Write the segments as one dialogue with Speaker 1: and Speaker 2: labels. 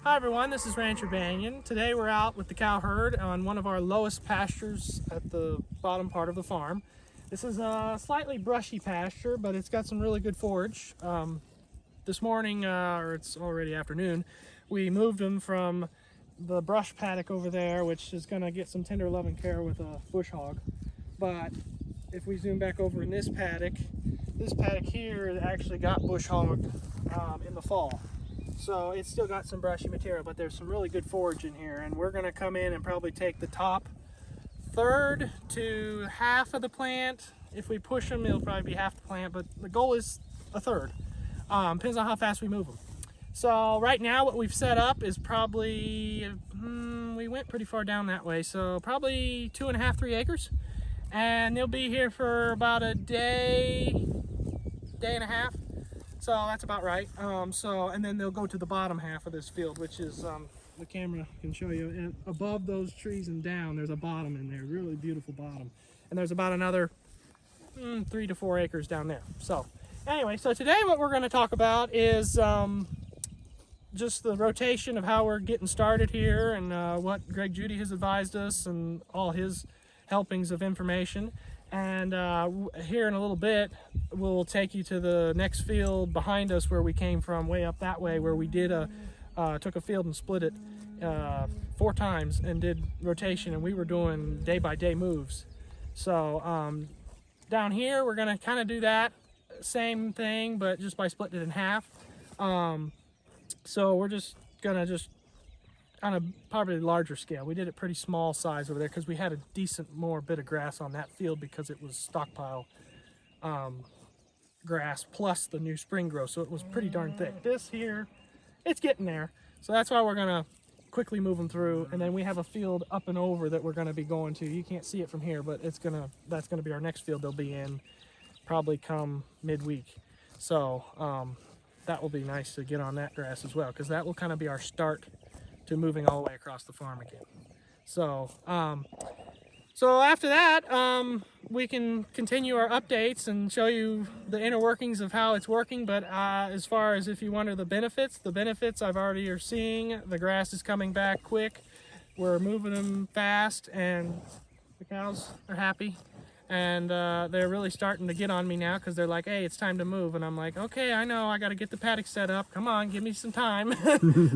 Speaker 1: Hi everyone, this is Rancher Banyon. Today we're out with the cow herd on one of our lowest pastures at the bottom part of the farm. This is a slightly brushy pasture, but it's got some really good forage. This morning, or it's already afternoon, we moved them from the brush paddock over there, which is going to get some tender loving care with a bush hog. But if we zoom back over in this paddock here actually got bush hogged in the fall. So it's still got some brushy material, but there's some really good forage in here, and we're going to come in and probably take the top third to half of the plant. If we push them, it'll probably be half the plant, but the goal is a third. Depends on how fast we move them. So right now what we've set up is probably, we went pretty far down that way, so probably 2.5, 3 acres. And they'll be here for about a day and a half. So that's about right. And then they'll go to the bottom half of this field, which is, the camera can show you, and above those trees and down, there's a bottom in there, really beautiful bottom. And there's about another 3 to 4 acres down there. So anyway, so today what we're going to talk about is just the rotation of how we're getting started here, and what Greg Judy has advised us and all his helpings of information. And here in a little bit, we'll take you to the next field behind us where we came from, way up that way, where we did took a field and split it 4 times and did rotation, and we were doing day-by-day moves. So down here, we're gonna kind of do that same thing, but just by splitting it in half. So we're just gonna on a probably larger scale. We did it pretty small size over there because we had a decent more bit of grass on that field because it was stockpile grass plus the new spring growth, so it was pretty darn thick. This here, it's getting there, so that's why we're gonna quickly move them through. And then we have a field up and over that we're gonna be going to. You can't see it from here, but that's gonna be our next field they'll be in probably come midweek. So that will be nice to get on that grass as well, because that will kind of be our start to moving all the way across the farm again. So so after that, we can continue our updates and show you the inner workings of how it's working. But as far as if you wonder the benefits I've already are seeing. The grass is coming back quick, we're moving them fast, and the cows are happy. And they're really starting to get on me now because they're like, hey, it's time to move. And I'm like, okay, I know, I got to get the paddock set up. Come on, give me some time.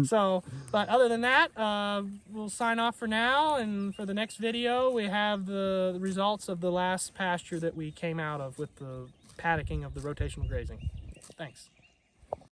Speaker 1: So, but other than that, we'll sign off for now. And for the next video, we have the results of the last pasture that we came out of with the paddocking of the rotational grazing. Thanks.